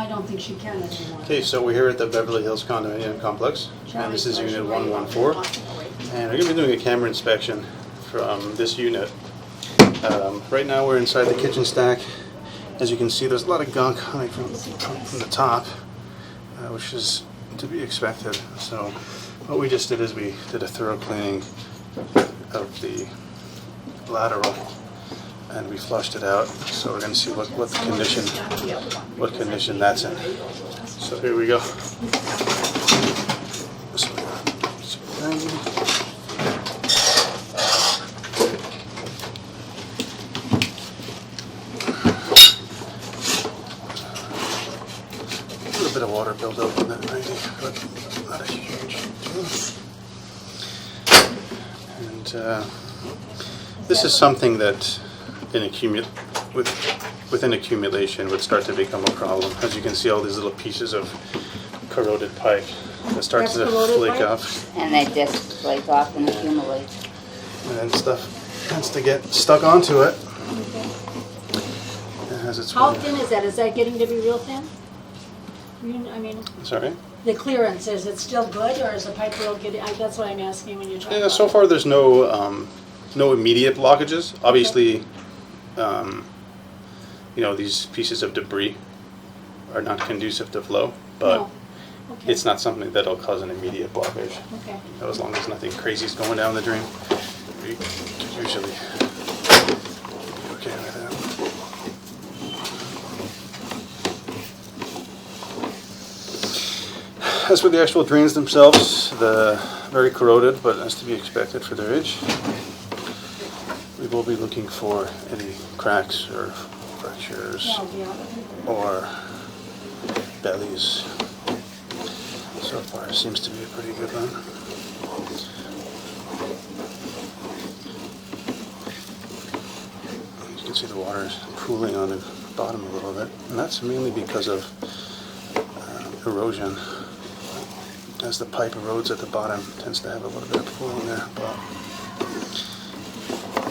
I don't think she can anymore. Okay, so we're here at the Beverly Hills condominium complex, and this is unit 114, and we're going to be doing a camera inspection from this unit. Right now we're inside the kitchen stack. As you can see, there's a lot of gunk coming from the top, which is to be expected. So what we just did is we did a thorough cleaning of the lateral, and we flushed it out. So we're going to see what condition that's in. So here we go. A little bit of water built up in that 90, but not a huge deal. And this is something that within accumulation would start to become a problem. As you can see, all these little pieces of corroded pipe that starts to flake off. And they just flake off and accumulate. And then stuff tends to get stuck onto it. How thin is that? Is that getting to be real thin? I mean, sorry? The clearance, is it still good, or is the pipe real good? That's what I'm asking when you're talking about so far there's no immediate blockages. Obviously, these pieces of debris are not conducive to flow, but it's not something that'll cause an immediate blockage. Okay. As long as nothing crazy is going down the drain, we can usually be okay with that. As for the actual drains themselves, they're very corroded, but as to be expected for their age. We will be looking for any cracks or fractures or bellies. So far, it seems to be a pretty good one. You can see the water is pooling on the bottom a little bit, and that's mainly because of erosion. As the pipe erodes at the bottom, it tends to have a little bit of pooling there, but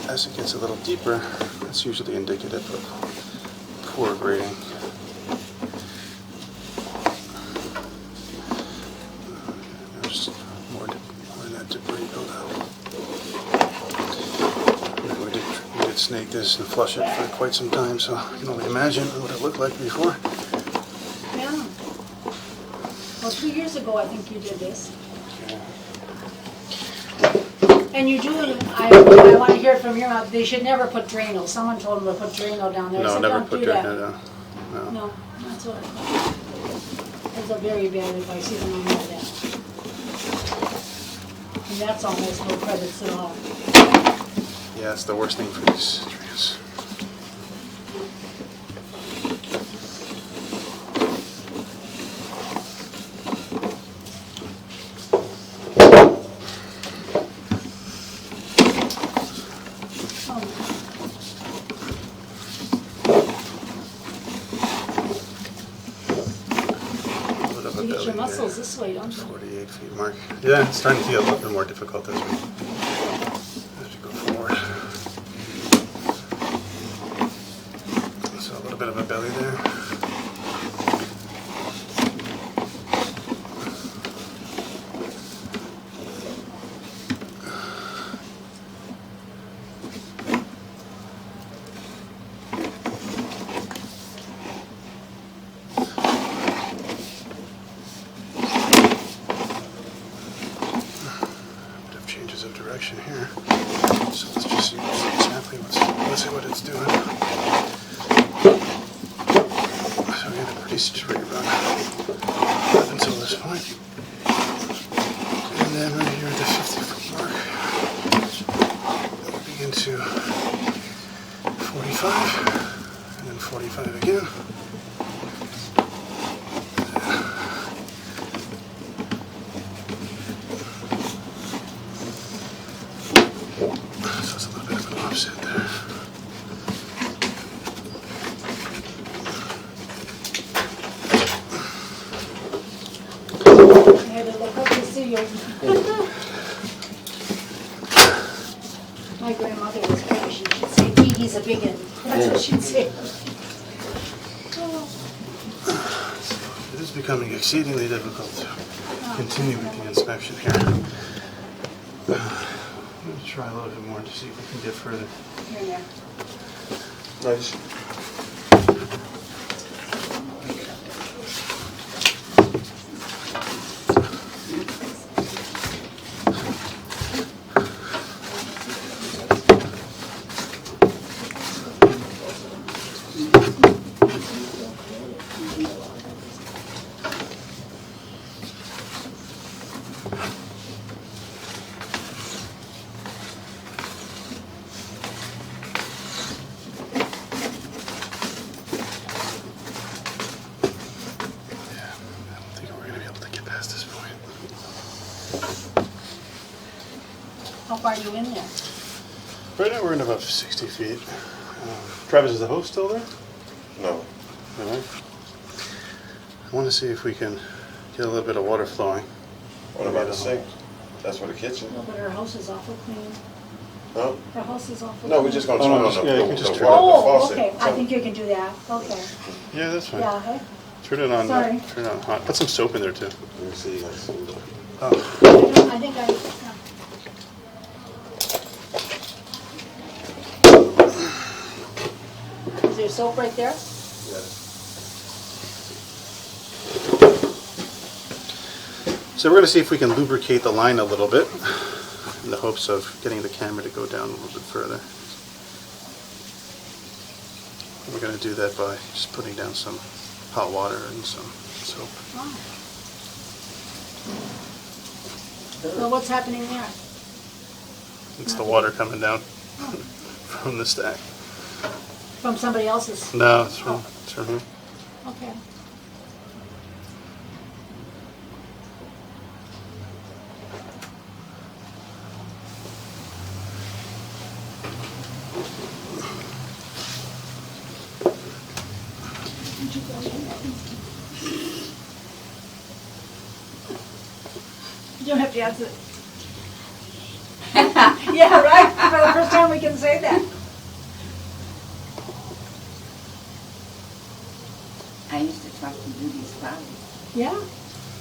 as it gets a little deeper, that's usually indicative of poor grading. There's more of that debris buildup. We did snake this and flush it for quite some time, so I can only imagine what it looked like before. Yeah. Well, 2 years ago, I think you did this. And you do, I want to hear it from your mouth, they should never put Drano. Someone told them to put Drano down there. No, So never don't put do Drano that. down. No, that's what I thought. That's a very bad advice, even on that. And that's almost no credits at all. Yeah, it's the worst thing for these drains. You get your muscles this way, don't you? 48 feet mark. Yeah, it's starting to get a little bit more difficult as we go forward. So a little bit of a belly there. Changes of direction here. So let's just see exactly let's see what it's doing. So we had a pretty straight run up until this point. And then right here at the 50-foot mark, we begin to 45, and then 45 again. So it's a little bit of an offset there. I had to look up to see you. My grandmother was British, and she'd say, Dee Dee's a big one. That's what she'd say. becoming exceedingly difficult to continue with the inspection here. I'm going to try a little bit more to see if we can get further. Here. Nice. How far are you in there? Right now we're in about 60 feet. Travis, is the hose still there? No. No. I want to see if we can get a little bit of water flowing. What about the sink? That's for the kitchen. No, but her house is awful clean. Huh? Her house is awful No, clean. we're just gonna Oh, turn no, on the, yeah, you can just the turn water, it. the Oh, faucet. okay. I think you can do that. Okay. Yeah, that's fine. Yeah, hey. Turn it on. Sorry. Turn it on hot. Put some soap in there too. Let me see. Let's see. Oh. I think I. Is there soap right there? Yes. So we're going to see if we can lubricate the line a little bit in the hopes of getting the camera to go down a little bit further. We're going to do that by just putting down some hot water and some soap. Oh. So what's happening there? It's the water coming down from the stack. From somebody else's? No, it's from here. Okay. You don't have to answer. Yeah, right? For the first time we can say that. I used to talk to Judy's father. Yeah?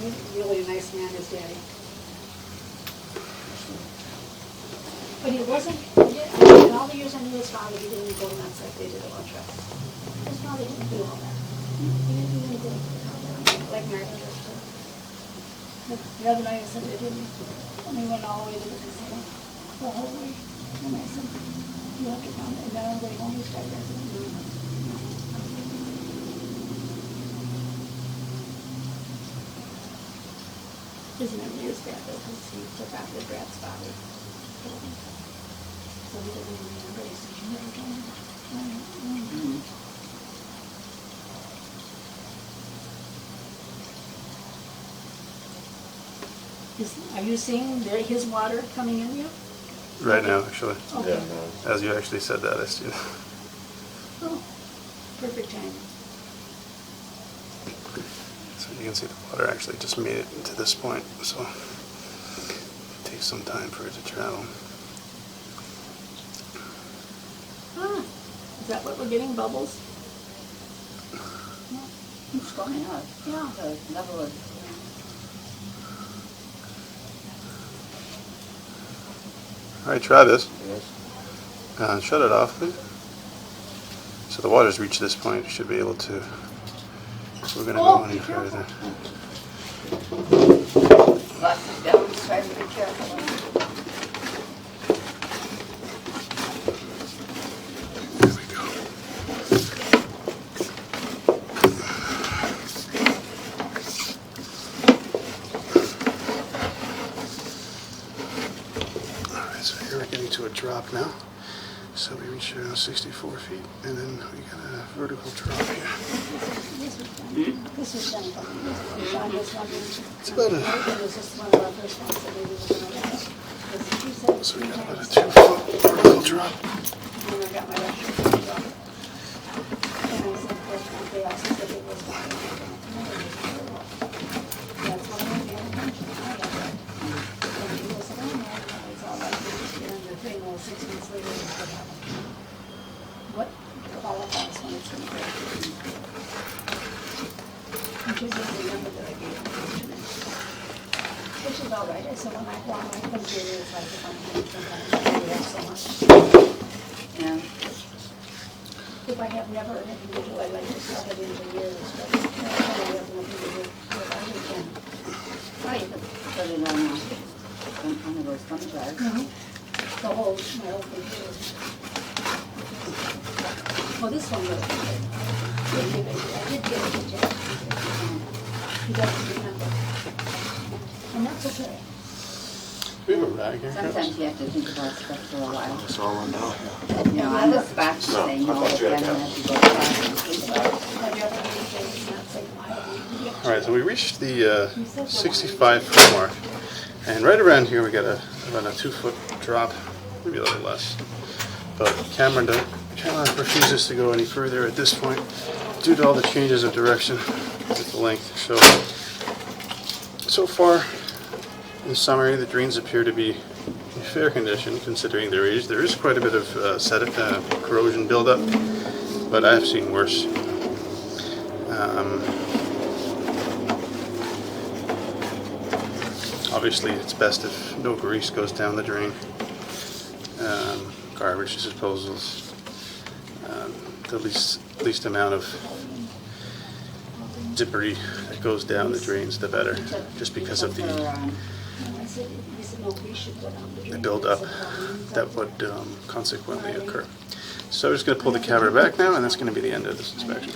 He's really a nice man, his daddy. But he wasn't, in all the years I knew his father, he didn't go to that site, they did a lot of trucks. His father didn't do all that. He didn't do anything like Martin does. The other night I said they didn't, and he went all the way to the casino, the whole way. And I said, you have to come, and then on the way home he started asking. His memory is bad though, because he took after Brad's father. So he doesn't even remember, he said, you never told me. Are you seeing his water coming in you? Right now, actually. Okay. Yeah, no. As you actually said that, I see. Oh, perfect timing. So you can see the water actually just made it to this point, so it takes some time for it to travel. Ah, is that what we're getting, bubbles? It's going up. Yeah. The level of, All right, try this. Yes. Shut it off, please. So the water's reached this point. You should be able to. We're going to go any further. lots of bells, try to be careful. There we go. All right, so here we're getting to a drop now. So we reached 64 feet, and then we got a vertical drop here. This was done from me. I'm just wondering. It's about a, This is one of our first ones that maybe we're going to have. Because he said so we got about a 3 2-foot vertical drop. And I got my lecture from the doctor. And I said, first one, they also said it was fine. That's what I'm doing. And he was like, oh, no, it's all right. And the thing was 6 months later, what happened? What qualifies when it's going to break? Which is the number that I gave him. Which is all right. I said, when I come to it, it's like if I'm doing sometimes, I have so much. Yeah. If I have never an individual, I like to sell it into years, but I have nothing to do with I can. Oh, you could put it on one of those thumb drives. The whole, my whole computer. Well, this one was good. I did give it to Jack. He doesn't remember. And that's okay. We have a rag here. Sometimes you have to think about stuff for a while. It's all run down. You know, on the spot, you No, say I no, thought but you had then you to have to go back and think about it. Have you ever had anything that's not safe mildly? All right, so we reached the 65-foot mark, and right around here we got about a 2-foot drop, maybe a little less. But Cameron refuses to go any further at this point due to all the changes of direction with the length. So far, in summary, the drains appear to be in fair condition considering their age. There is quite a bit of corrosion buildup, but I've seen worse. Obviously, it's best if no grease goes down the drain. Garbage disposals, the least amount of debris that goes down the drains, the better, just because of the build-up that would consequently occur. So I'm just going to pull the camera back now, and that's going to be the end of this inspection.